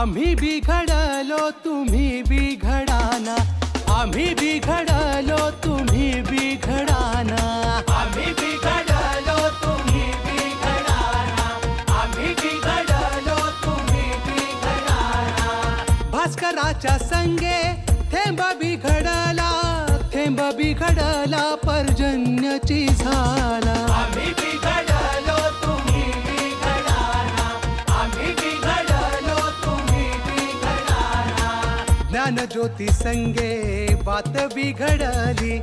आम्ही बिघडलो तुम्ही बिघडाना, आम्ही बिघडलो तुम्ही बिघडाना, आम्ही बिघडलो तुम्ही बिघडाना, आम्ही बिघडलो तुम्ही बिघडाना. भास्कराच्या संगे थेंब बिघडला, थेंब बिघडला पर्जन्यची झाला. आम्ही बिघडलो तुम्ही बिघडाना, आम्ही बिघडलो तुम्ही बिघडाना. ज्ञानज्योती संगे वात बिघडली,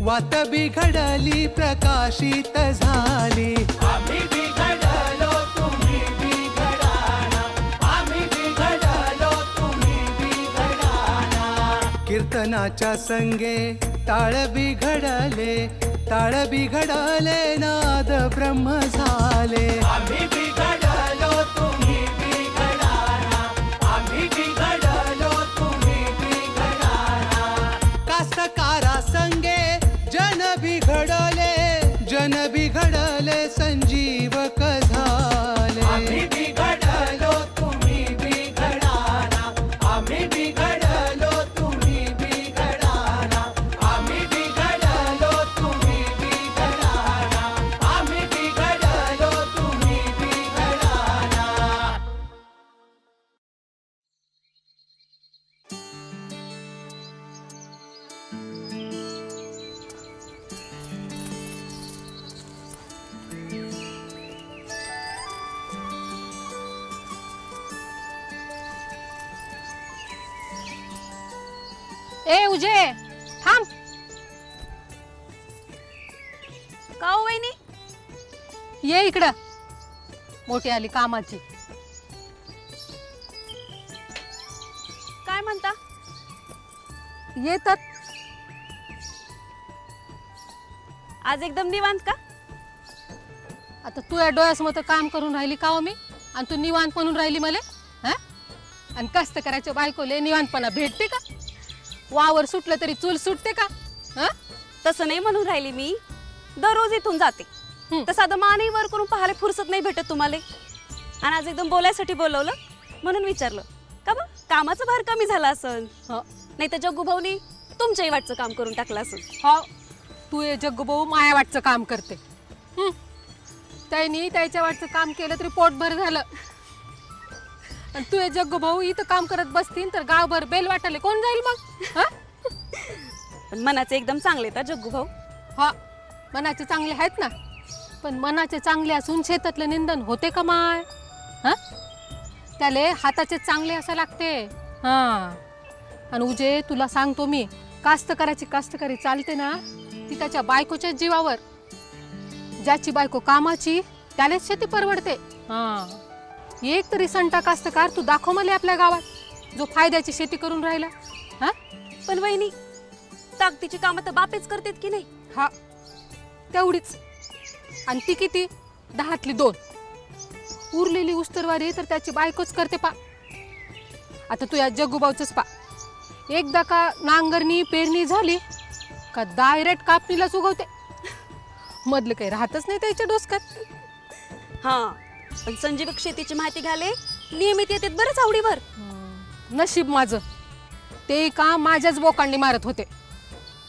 वात बिघडली प्रकाशित झाली. आम्ही बिघडलो तुम्ही बिघडाना, आम्ही बिघडलो तुम्ही बिघडाना. कीर्तनाच्या संगे ताळ बिघडले, ताळ बिघडले नाद ब्रह्म झाले. आम्ही बिघडलो तुम्ही बिघडाना, आम्ही बिघडलो तुम्ही बिघडाना. कास्तकारा संगे जन बिघडले, जन बिघडले संजीवक झाले. आम्ही बिघडलो तुम्ही बिघडाना, आम्ही बिघडलो तुम्ही बिघडाना, आम्ही बिघडलो तुम्ही बिघडाना, आम्ही बिघडलो तुम्ही बिघडाना. ए उजे थांब. का हो वहिनी? ये इकडं. मोठी आली कामाची. काय म्हणता? येतात. आज एकदम निवांत का? आता तू या डोळ्यासमोर काम करून राहिली का हो मी, आणि तू निवांत म्हणून राहिली मला? हा? आणि कष्ट करायच्या बायकोले निवांतपणा भेटते का? वावर सुटलं तरी चूल सुटते का? हा? तसं नाही म्हणून राहिली मी. दररोज इथून जाते तर साधं मानही वर करून पाहायला फुरसत नाही भेटत तुम्हाला. आणि आज एकदम बोलायसाठी बोलवलं म्हणून विचारलं. का बा कामाचा भार कमी झाला असन? नाही तर जग्गू भाऊनी तुमच्याही वाटचं काम करून टाकलं असन. हो, तू हे जग्गू भाऊ माया वाटचं काम करते. त्यांनी त्याच्या वाटचं काम केलं तरी पोटभर झालं. आणि तू हे जग्गू भाऊ इथं काम करत बसतील तर गावभर बेल वाटाले कोण जाईल मग? हा? पण मनाचे एकदम चांगले तर जग्गू भाऊ. हा, मनाचे चांगले आहेत ना, पण मनाचे चांगले असून शेतातलं निंदन होते का माय? हा, त्याले हाताचे चांगले असं लागते. हा, आणि उजे तुला सांगतो मी, कास्तकाराची कास्तकारी चालते ना ती त्याच्या बायकोच्या जीवावर. ज्याची बायको कामाची त्यालाच शेती परवडते. हा, एक तरी संटा कास्तकार तू दाखव मला आपल्या गावात जो फायद्याची शेती करून राहिला. हा, पण वहिनी ताकदीची कामं तर बापेच करतात की नाही? हा, तेवढीच. आणि ती किती? 10तली 2. उरलेली उस्तरवारी तर त्याची बायकोच करते पा. आता तू या जग्गूबाऊचंच पा. एकदा का नांगरणी पेरणी झाली का डायरेक्ट कापणीलाच उगवते. मधलं काही राहतच नाही त्याच्या डोसक्यात. हा, पण संजीवक शेतीची माहिती घ्याले नियमित येतात बरंच आवडीवर. नशीब माझं, ते का माझ्याच बोकांनी मारत होते.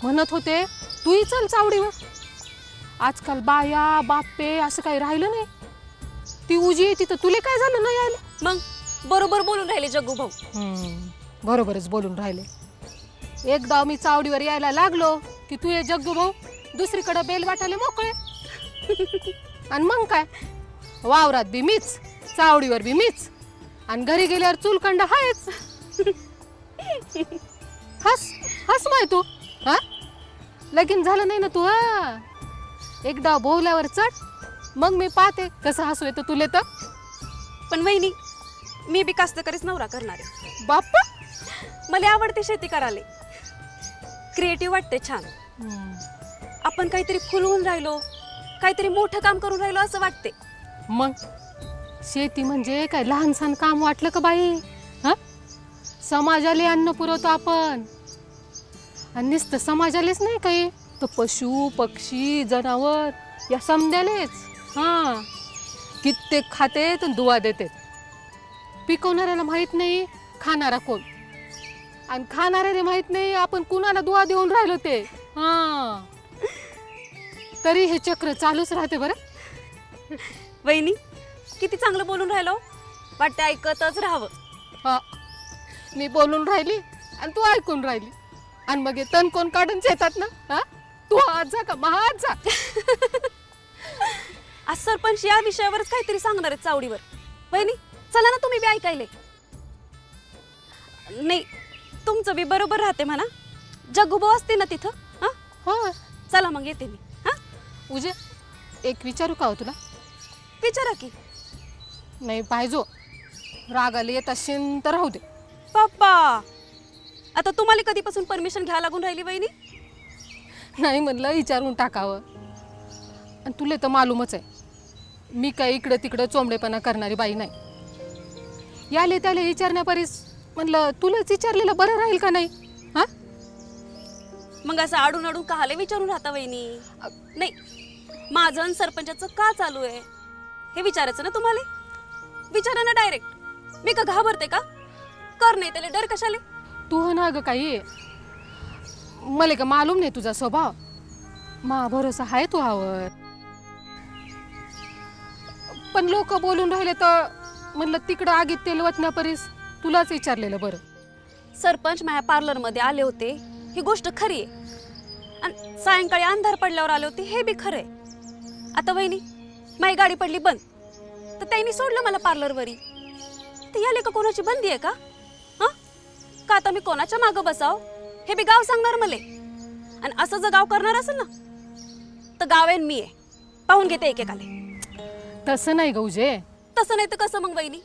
म्हणत होते तूही चल चावडीवर. आजकाल बाया बापे असं काही राहिलं नाही. ती उजी येते तर तुले काय झालं नाही यायला? मग बरोबर बोलून राहिले जग्गू भाऊ. बरोबरच बोलून राहिले. एकदा मी चावडीवर यायला लागलो की तू हे जग्गू भाऊ दुसरीकडे बेल वाटाले मोकळे. आणि मग काय, वावरात बी मीच, चावडीवर बी मीच, आणि घरी गेल्यावर चुलखंड हायच. हस हस माय तू. हा, लगीन झालं नाही ना तू? हा, एकदा बोवल्यावर चढ, मग मी पाहते कसं हसू येतं तुले तर. पण वहिनी मी बी कास्तकारीच नवरा करणार आहे. बाप्पा, मला आवडते शेती करायला. क्रिएटिव्ह वाटते, छान. आपण काहीतरी खुलवून राहिलो, काहीतरी मोठं काम करून राहिलो असं वाटते. मग शेती म्हणजे काय लहानसहान काम वाटलं का बाई? हा, समाजाला अन्न पुरवतो आपण. आणि नुसतं समाजालेच नाही काही, तर पशु पक्षी जनावर या समद्यालेच. हा, कित्येक खाते तर दुवा देते. पिकवणाऱ्याला माहित नाही खाणारा कोण आणि खाणाऱ्याने माहित नाही आपण कुणाला दुआ देऊन राहिलो ते. हा तरी हे चक्र चालूच राहते बरं. वहिनी किती चांगलं बोलून राहिलो, वाटतं ऐकतच राहावं. हा मी बोलून राहिली आणि तू ऐकून राहिली आणि मग हे तण कोण काढून येतात ना. हा तू आज जा का महाज जा. आज सरपंच या विषयावरच काहीतरी सांगणार आहेत चावडीवर. वहिनी चला ना तुम्ही बी ऐकायले. नाही तुमचं बी बरोबर राहते म्हणा, जग्गूभाऊ असते ना तिथं. हा हो चला मग येते मी. हा उजे एक विचारू का हो तुला? विचारा की. नाही पाहिजो रागाला येत असेल तर राहू दे. पप्पा आता तुम्हाला कधीपासून परमिशन घ्यायला लागून राहिली वहिनी? नाही म्हणलं विचारून टाकावं. आणि तुला तर मालूमच आहे मी काय इकडं तिकडं चोंबडेपणा करणारी बाई नाही. याले त्याला विचारण्यापरीस म्हणलं तुलाच विचारलेलं बरं राहील का नाही. हा मग असं आडून आडून कहाले विचारून राहता वहिनी? नाही माझं आणि सरपंचाचं का चालू आहे हे विचारायचं ना तुम्हाला. विचारा ना डायरेक्ट. मी का घाबरते का? कर नाही त्याला डर कशाले? तू हो ना ग काही मला का मालूम नाही तुझा स्वभाव. मा भरोसा आहे तुझ्यावर. पण लोक बोलून राहिले तर म्हणलं तिकडं आगीत तेल वतण्यापरीस तुलाच विचारलेलं बरं. सरपंच माझ्या पार्लर मध्ये आले होते ही गोष्ट खरी आहे, आणि सायंकाळी अंधार पडल्यावर आले होते हे बी खरं आहे. आता वहिनी माझी गाडी पडली बंद तर त्यांनी सोडलं मला पार्लरवरी. ते याले का कोणाची बंदी आहे का? हा का आता मी कोणाच्या मागं बसाव हे बी गाव सांगणार मले. आणि असं जर गाव करणार असेल ना तर गाव आहे मी आहे. पाहून घेते एकेकाले. तसं नाही गौजे. तसं नाही तर कसं मग वहिनी?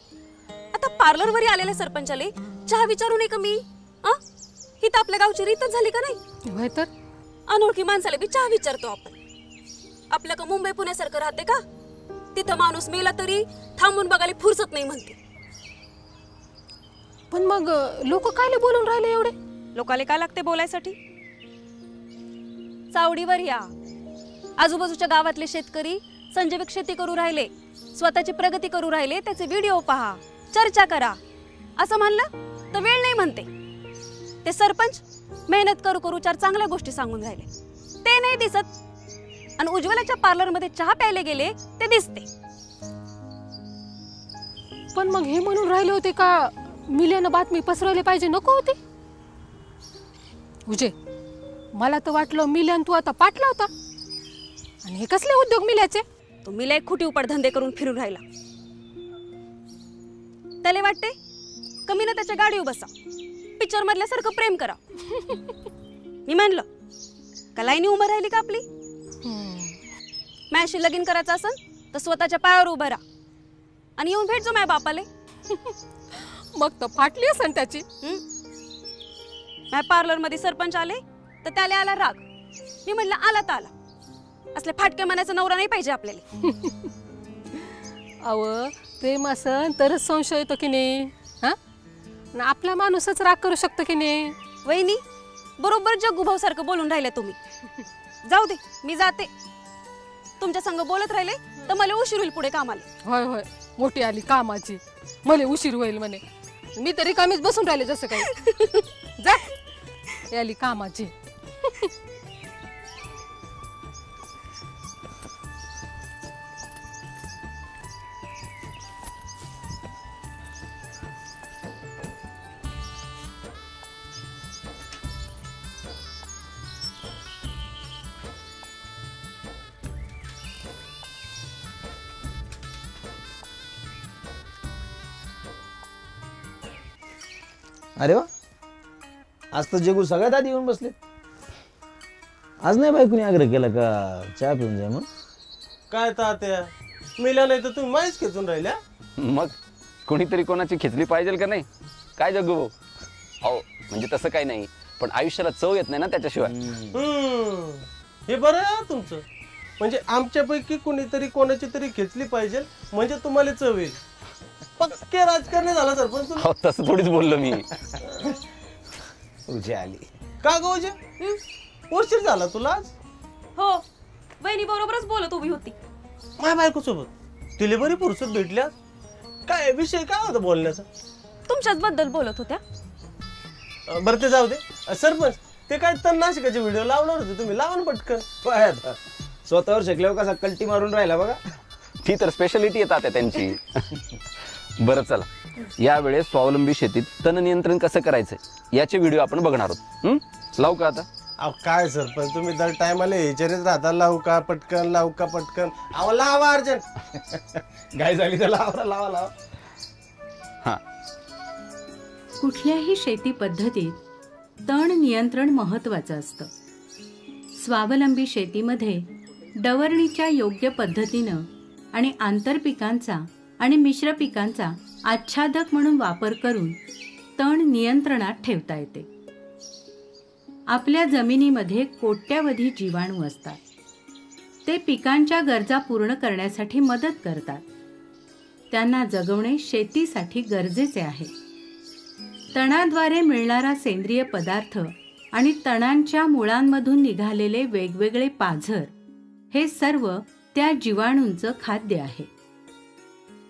आता पार्लरवरी आलेले सरपंचाले चहा विचारू नये का मी? ही तर आपल्या गावची रीतच झाली का नाही? होय तर अनोळखी माणसाला बी चहा विचारतो आपण. आपल्या का मुंबई पुण्यासारखं राहते का? तिथं माणूस मेला तरी थांबून बघायला फुरसत नाही म्हणते. पण मग लोक कायले बोलून राहिले एवढे? लोकाले काय लागते बोलायसाठी? चावडीवर या. आजूबाजूच्या गावातले शेतकरी संजीविक शेती करू राहिले, स्वतःची प्रगती करू राहिले, त्याचे व्हिडिओ पहा, चर्चा करा. असं म्हणलं तर वेळ नाही म्हणते. ते सरपंच मेहनत करू करू चार चांगल्या गोष्टी सांगून राहिले ते नाही दिसत. आणि उज्ज्वलाच्या पार्लर मध्ये चहा प्यायले गेले ते दिसते. पण मग हे म्हणून राहिले होते का मिल्यानं बातमी पसरवली पाहिजे नको होती? उजे मला तर वाटलं मिल्यान तू आता पाटला होता. आणि हे कसले उद्योग मिल्याचे? तो मिला एक खुटी उपड धंदे करून फिरून राहिला. त्याला वाटते कमी ना त्याच्या गाडीवर बसा, पिक्चर मधल्यासारखं प्रेम करा. मी म्हणलं का लाईनी उभं राहिली का आपली? माझ्याशी लगीन करायचं असेल तर स्वतःच्या पायावर उभं राहा आणि येऊन भेटजो माझ्या बापाले. मग तर फाटली असन त्याची. माझ्या पार्लर मध्ये सरपंच आले तर त्याला आला राग. मी म्हणलं आला तर आला, असले फाटके मनाचा नवरा नाही पाहिजे आपल्याला. अव प्रेम असन तरच संशय येतो की नाही. हा आपला माणूसच राग करू शकतो की नाही. वहिनी बरोबर जग्गूभाऊ सारखं बोलून राहिले तुम्ही. जाऊ दे मी जाते. तुमच्या संग बोलत राहिले तर मला उशीर होईल पुढे कामाला. होय होय मोठी आली कामाची, मला उशीर होईल म्हणे. मी तरी कामीच बसून राहिले जसं काही. जा आली कामाची. अरे वा, आज तर जगू सगळ्यात आधी येऊन बसले. आज नाही बाई कुणी आग्रह केला का चहा पिऊन जाय? मग काय तात्या मिल्या नाही तर तुम्ही माहीच खेचून राहिल्या. मग कोणीतरी कोणाची खेचली पाहिजे का नाही? काय जग्गू भाऊ? हो म्हणजे तसं काही नाही, पण आयुष्याला चव येत नाही ना त्याच्याशिवाय. हे बरं आहे तुमचं. म्हणजे आमच्यापैकी कोणीतरी कोणाची तरी खेचली पाहिजे म्हणजे तुम्हाला चव येईल. पक्के राजकारणी झाला सरपंच. हो तसं थोडीच बोललो मी. तुझी आली का गोजे उशीर झाला तुला आज? हो वहिनी बरोबरच बोलत उभी होती. माझ्या बायको सोबत तिला बरी फुरसत भेटल्या. काय विषय काय होता बोलण्याचा? तुमच्याच बद्दल बोलत होत्या. बरं ते जाऊ दे. सरपंच, ते काय तणनाशकाचे व्हिडिओ लावणार होते तुम्ही, लावा ना पटकन. काय आता स्वतःवर शेकल्यावर कसा कल्टी मारून राहिला बघा. ती तर स्पेशालिटी येतात त्यांची. बरं चला, यावेळेस स्वावलंबी शेतीत तण नियंत्रण कसं करायचं याचे व्हिडिओ आपण बघणार आहोत. लावू का आता? अहो काय सरपंच, तुम्ही दर टायमाला विचारित राहता लावू का पटकन, लावू का पटकन. अहो लावा अर्जंट. गाय झाली तर लावा लावा लावा. हां, कुठल्याही शेती पद्धतीत तण नियंत्रण महत्त्वाचं असतं. स्वावलंबी शेतीमध्ये डवरणीच्या योग्य पद्धतीनं आणि आंतरपिकांचा आणि मिश्र पिकांचा आच्छादक म्हणून वापर करून तण नियंत्रणात ठेवता येते. आपल्या जमिनीमध्ये कोट्यावधी जीवाणू असतात. ते पिकांच्या गरजा पूर्ण करण्यासाठी मदत करतात. त्यांना जगवणे शेतीसाठी गरजेचे आहे. तणाद्वारे मिळणारा सेंद्रिय पदार्थ आणि तणांच्या मुळांमधून निघालेले वेगवेगळे पाझर हे सर्व त्या जीवाणूंचं खाद्य आहे.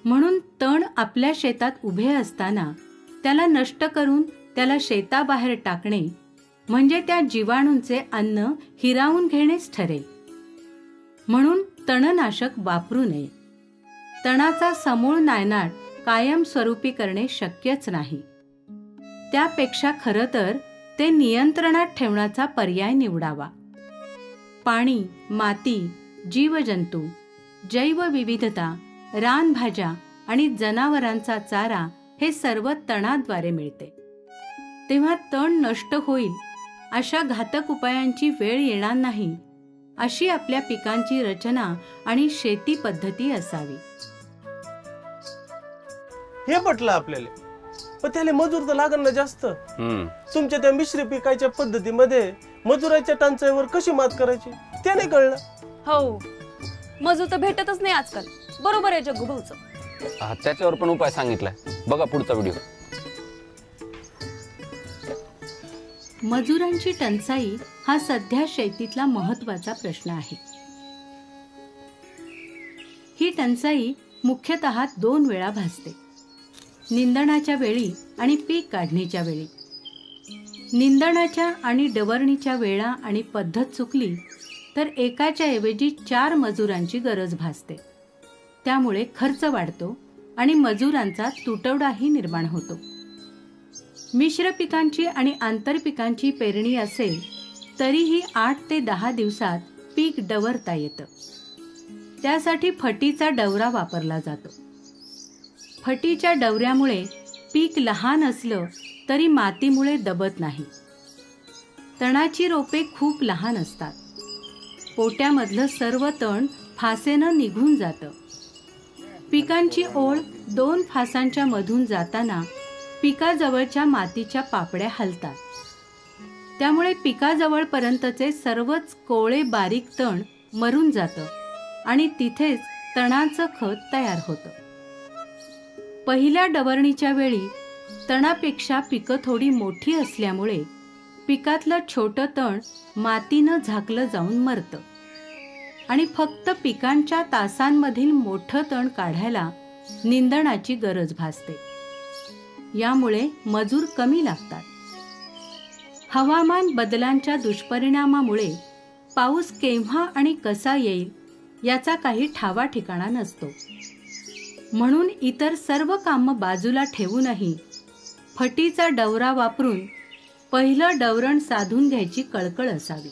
म्हणून तण आपल्या शेतात उभे असताना त्याला नष्ट करून त्याला शेताबाहेर टाकणे म्हणजे त्या जीवाणूंचे अन्न हिरावून घेणेच ठरेल. म्हणून तणनाशक वापरू नये. तणाचा समूळ नायनाट कायमस्वरूपी करणे शक्यच नाही. त्यापेक्षा खरं तर ते नियंत्रणात ठेवण्याचा पर्याय निवडावा. पाणी, माती, जीवजंतू, जैवविविधता, रानभाज्या आणि जनावरांचा चारा हे सर्व तणाद्वारे मिळते. तेव्हा तण नष्ट होईल अशा घातक उपायांची वेळ येणार नाही अशी आपल्या पिकांची रचना आणि शेती पद्धती असावी. हे पटलं आपल्याला, पण त्याला मजूर तर लागण ना जास्त. तुमच्या त्या मिश्र पिकाच्या पद्धतीमध्ये मजुराच्या टंचाईवर कशी मात करायची ते नाही कळलं. हो, मजूर तर भेटतच नाही आजकाल. बरोबर आहे जग्गू भाऊचं. त्याच्यावर पण उपाय सांगितलाय, बघा पुढचा व्हिडिओ. मजुरांची टंचाई हा सध्या शेतीतला महत्त्वाचा प्रश्न आहे. ही टंचाई मुख्यतः 2 वेळा भासते. निंदणाच्या वेळी आणि पीक काढणीच्या वेळी. निंदणाच्या आणि डवरणीच्या वेळा आणि पद्धत चुकली तर एकाच्या ऐवजी 4 मजुरांची गरज भासते. त्यामुळे खर्च वाढतो आणि मजुरांचा तुटवडाही निर्माण होतो. मिश्र पिकांची आणि आंतरपिकांची पेरणी असेल तरीही 8 ते 10 दिवसात पीक डवरता येतं. त्यासाठी फटीचा डवरा वापरला जातो. फटीच्या डवऱ्यामुळे पीक लहान असलं तरी मातीमुळे दबत नाही. तणाची रोपे खूप लहान असतात. पोट्यामधलं सर्व तण फासेनं निघून जातं. पिकांची ओळ 2 फासांच्या मधून जाताना पिकाजवळच्या मातीच्या पापड्या हलतात. त्यामुळे पिकाजवळपर्यंतचे सर्वच कोवळे बारीक तण मरून जातं आणि तिथेच तणाचं खत तयार होतं. पहिल्या डवरणीच्या वेळी तणापेक्षा पिकं थोडी मोठी असल्यामुळे पिकातलं छोटं तण मातीनं झाकलं जाऊन मरतं आणि फक्त पिकांच्या तासांमधील मोठं तण काढायला निंदणाची गरज भासते. यामुळे मजूर कमी लागतात. हवामान बदलांच्या दुष्परिणामामुळे पाऊस केव्हा आणि कसा येईल याचा काही ठावा ठिकाणा नसतो. म्हणून इतर सर्व कामं बाजूला ठेवूनही फटीचा डवरा वापरून पहिलं डवरण साधून घ्यायची कळकळ असावी.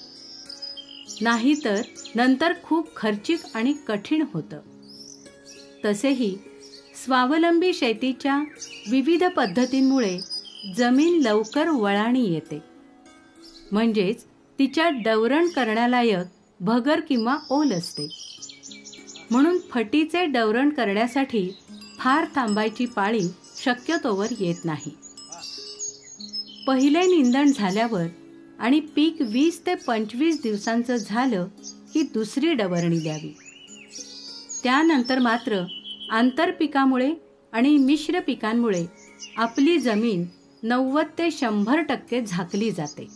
नाहीतर नंतर खूप खर्चिक आणि कठीण होतं. तसेही स्वावलंबी शेतीच्या विविध पद्धतींमुळे जमीन लवकर वळाणी येते. म्हणजेच तिच्या डवरण करण्यालायक भगर किंवा ओल असते. म्हणून फटीचे डवरण करण्यासाठी फार थांबायची पाळी शक्यतोवर येत नाही. पहिले निंदण झाल्यावर आणि पीक 20 ते 25 दिवसांचं झालं की दुसरी डवरणी द्यावी. त्यानंतर मात्र आंतरपिकामुळे आणि मिश्र पिकांमुळे आपली जमीन 90 ते 100% झाकली जाते.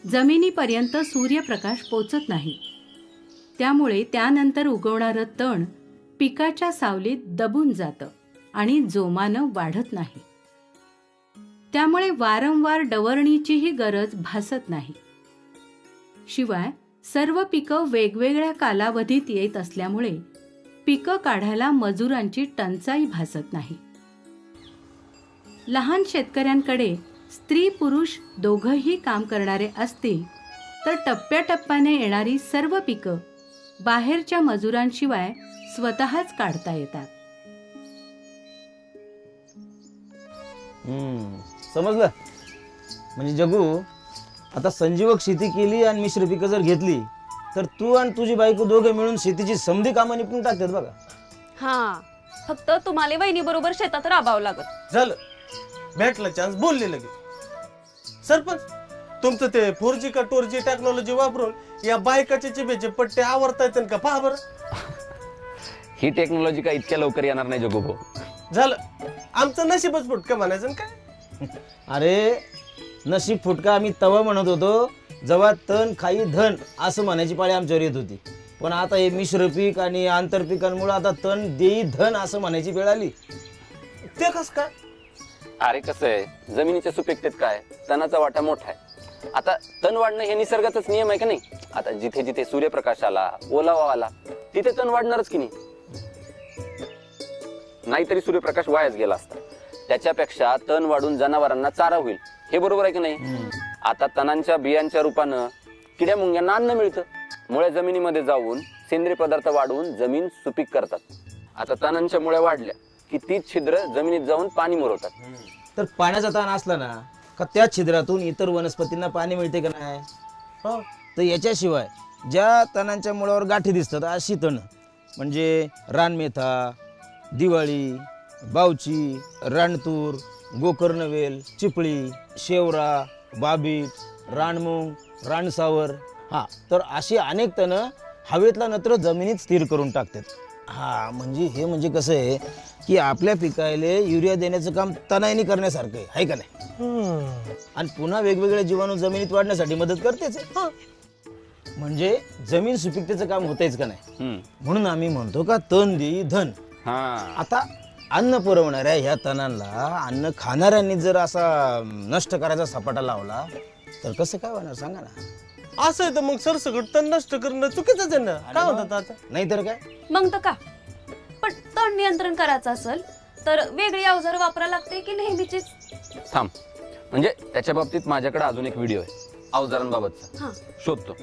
जमिनीपर्यंत सूर्यप्रकाश पोचत नाही. त्यामुळे त्यानंतर उगवणारं तण पिकाच्या सावलीत दबून जातं आणि जोमानं वाढत नाही. त्यामुळे वारंवार डवरणीचीही गरज भासत नाही. शिवाय सर्व पिकं वेगवेगळ्या कालावधीत येत असल्यामुळे पिकं काढायला मजुरांची टंचाई भासत नाही. लहान शेतकऱ्यांकडे स्त्री पुरुष दोघंही काम करणारे असतील तर टप्प्याटप्प्याने येणारी सर्व पिकं बाहेरच्या मजुरांशिवाय स्वतःच काढता येतात. समजलं? म्हणजे जगू, आता संजीवक शेती केली आणि मिश्र पिकं जर घेतली तर तू आणि तुझी बायको दोघे मिळून शेतीची समधी कामं निपून टाकतात बघा. हा, फक्त तुम्हाला वहिनी बरोबर शेतात राबावं लागत. झालं, भेटला चान्स बोलले लगेच. सरपंच, तुमचं ते 4G का 2G टेक्नॉलॉजी वापरून या बायकाचे चिबेचे पट्टे आवरता येतात का पहा बरं. ही टेक्नॉलॉजी का इतक्या लवकर येणार नाही जगू भाऊ. झालं, आमचं नशीबच फुटकं म्हणायचं ना काय. अरे नशीब फुटका आम्ही तवा म्हणत होतो जेव्हा तण खाई धन असं म्हणायची पाळी आमच्यावर येत होती. पण आता हे मिश्र पीक आणि आंतरपिकांमुळे आता तण देई धन असं म्हणायची वेळ आली. ते कस काय? अरे कसं आहे, जमिनीच्या सुपीकतेत काय तणाचा वाटा मोठा आहे. आता तण वाढणं हे निसर्गाचाच नियम आहे का नाही. आता जिथे जिथे सूर्यप्रकाश आला, ओलावा आला, तिथे तण वाढणारच की नाही. नाहीतरी सूर्यप्रकाश वायाच गेला असता. त्याच्यापेक्षा तण वाढून जनावरांना चारा होईल, हे बरोबर आहे की नाही. आता तणांच्या बियांच्या रूपानं किड्या मुंग्यांना अन्न मिळतं. मुळ्या जमिनीमध्ये जाऊन सेंद्रिय पदार्थ वाढवून जमीन सुपीक करतात. आता तणांच्या मुळ्या वाढल्या की तीच छिद्र जमिनीत जाऊन पाणी मुरवतात. तर पाण्याचा ताण असला ना का त्या छिद्रातून इतर वनस्पतींना पाणी मिळते का नाही. तर याच्याशिवाय ज्या तणांच्या मुळावर गाठी दिसतात अशी तण म्हणजे रानमेथा, दिवाळी, बावची, रानतूर, गोकर्णवेल, चिपळी, शेवरा, बाबीट, रानमुंग, रानसावर, हा तर अशी अनेक तण हवेतला नत्र जमिनीत स्थिर करून टाकतात. हा म्हणजे कसं आहे की आपल्या पिकायले युरिया देण्याचं काम तणाईने करण्यासारखं आहे का नाही. आणि पुन्हा वेगवेगळे जीवाणू जमिनीत वाढण्यासाठी मदत करतेच. म्हणजे जमीन सुपीकतेचं काम होतंयच का नाही. म्हणून आम्ही म्हणतो का तण देई धन. आता अन्न पुरवणाऱ्या ह्या तणांना अन्न खाणाऱ्यांनी जर असा नष्ट करायचा सपाटा लावला तर कसं काय होणार सांगा ना. असं आहे तर मग सरसकट तण नष्ट करणं चुकीचंच आहे ना. काय म्हणतात आता? नाहीतर काय. मग तर का, पण तण नियंत्रण करायचं असेल तर वेगळी अवजार वापरा लागते की नेहमीचीच. थांब, म्हणजे त्याच्या बाबतीत माझ्याकडे अजून एक व्हिडिओ आहे अवजारांबाबतचा. हा. शोधतो.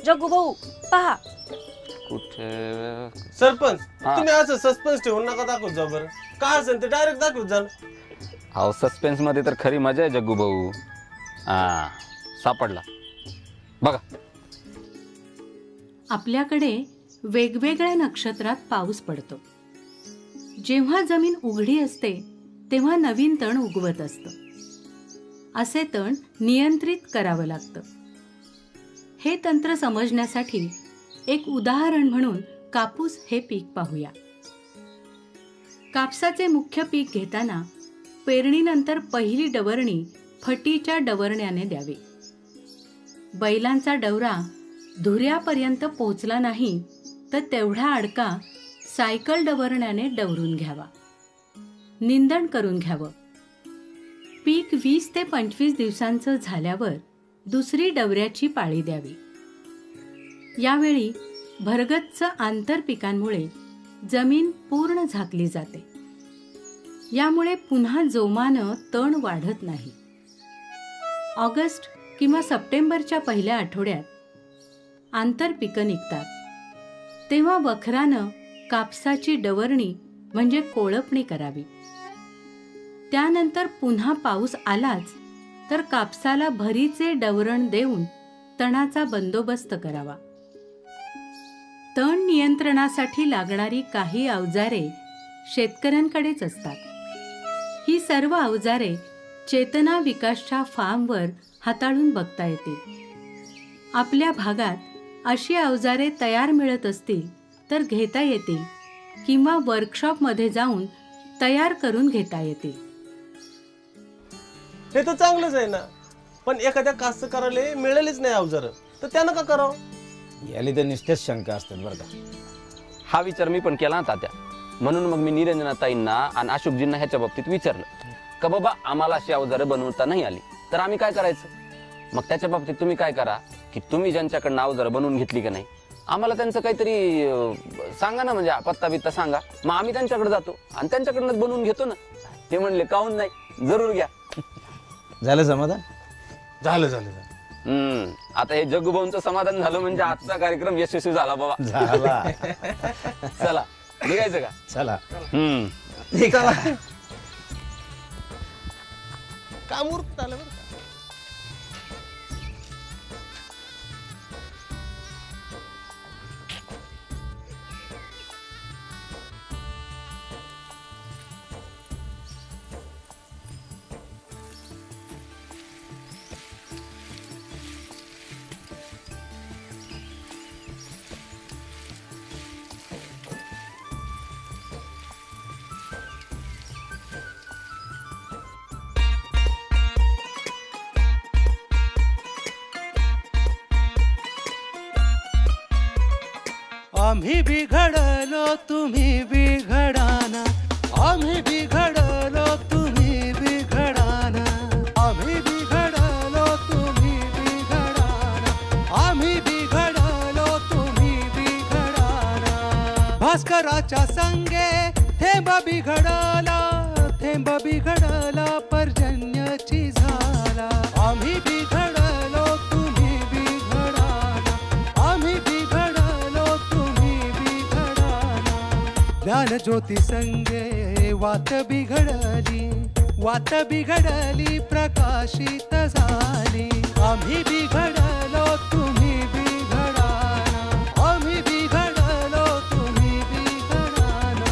जग्गू भाऊ पहा. कुठे सरपंच, हा. तुम्ही असं सस्पेन्स ठेवून नका दाखवत जा बरं. काय असेल ते डायरेक्ट दाखवत जा. अहो सस्पेन्स मध्ये तर खरी मजा आहे जग्गू भाऊ. हा सापडला बघा. आपल्याकडे वेगवेगळ्या नक्षत्रात पाऊस पडतो. जेव्हा जमीन उघडी असते तेव्हा नवीन तण उगवत असतं. असे तण नियंत्रित करावं लागतं. हे तंत्र समजण्यासाठी एक उदाहरण म्हणून कापूस हे पीक पाहूया. कापसाचे मुख्य पीक घेताना पेरणीनंतर पहिली डवरणी फटीच्या डवरण्याने द्यावी. बैलांचा डवरा धुऱ्यापर्यंत पोहोचला नाही तर तेवढा अडका सायकल डवरण्याने डवरून घ्यावा. निंदण करून घ्यावं. पीक 20 ते 25 दिवसांचं झाल्यावर दुसरी डवऱ्याची पाळी द्यावी. यावेळी भरगच्च आंतरपिकांमुळे जमीन पूर्ण झाकली जाते. यामुळे पुन्हा जोमानं तण वाढत नाही. ऑगस्ट किंवा सप्टेंबरच्या पहिल्या आठवड्यात आंतरपिकं निघतात. तेव्हा वखरानं कापसाची डवरणी म्हणजे कोळपणी करावी. त्यानंतर पुन्हा पाऊस आलाच तर कापसाला भरीचे डवरण देऊन तणाचा बंदोबस्त करावा. तण नियंत्रणासाठी लागणारी काही अवजारे शेतकऱ्यांकडेच असतात. ही सर्व अवजारे चेतना विकासच्या फार्मवर हाताळून बघता येतील. आपल्या भागात अशी अवजारे तयार मिळत असतील तर घेता येतील किंवा वर्कशॉपमध्ये जाऊन तयार करून घेता येतील. हे तर चांगलंच आहे ना. पण एखाद्या कास्तकाराला मिळालीच नाही अवजार तर त्यानं का करावं. याली तर निश्चित शंका असतात बरं का. हा विचार मी पण केला ना तात्या. म्हणून मग मी निरंजनाताईंना आणि अशोकजींना ह्याच्या बाबतीत विचारलं. का बाबा आम्हाला अशी अवजारं बनवता नाही आली तर आम्ही काय करायचं? मग त्याच्या बाबतीत तुम्ही काय करा की तुम्ही ज्यांच्याकडनं अवजारं बनवून घेतली का नाही आम्हाला त्यांचं काहीतरी सांगा ना, म्हणजे पत्ता बित्ता सांगा, मग आम्ही त्यांच्याकडे जातो आणि त्यांच्याकडनं बनवून घेतो ना. ते म्हणले काहून नाही, जरूर घ्या. झालं समाधान? झालं झालं झालं. आता हे जग्गूभाऊंचं समाधान झालं म्हणजे आजचा कार्यक्रम यशस्वी झाला बाबा. झाला. चला निघायचं का? चला. चला. काम उरकत आलं बरं का. आम्ही बिघडलो तुम्ही बिघडाना, आम्ही बिघडलो तुम्ही बिघडाना, आम्ही बिघडलो तुम्ही बिघडाना, आम्ही बिघडलो तुम्ही बिघडाना. भास्कराच्या संगे थेंब बिघडला, थेंब बिघडला पर्जन्याची झाला. आम्ही बिघडलो तुम्ही बिघडाना, आम्ही बिघडलो तुम्ही बिघडाना. ज्ञान ज्योती संगे वात बिघडली, वात बिघडली प्रकाशित झाली. आम्ही बिघडलो तुम्ही बिघडाना, आम्ही बिघडलो तुम्ही बिघडाना.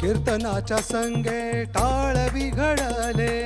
कीर्तनाच्या संगे टाळ बिघडले,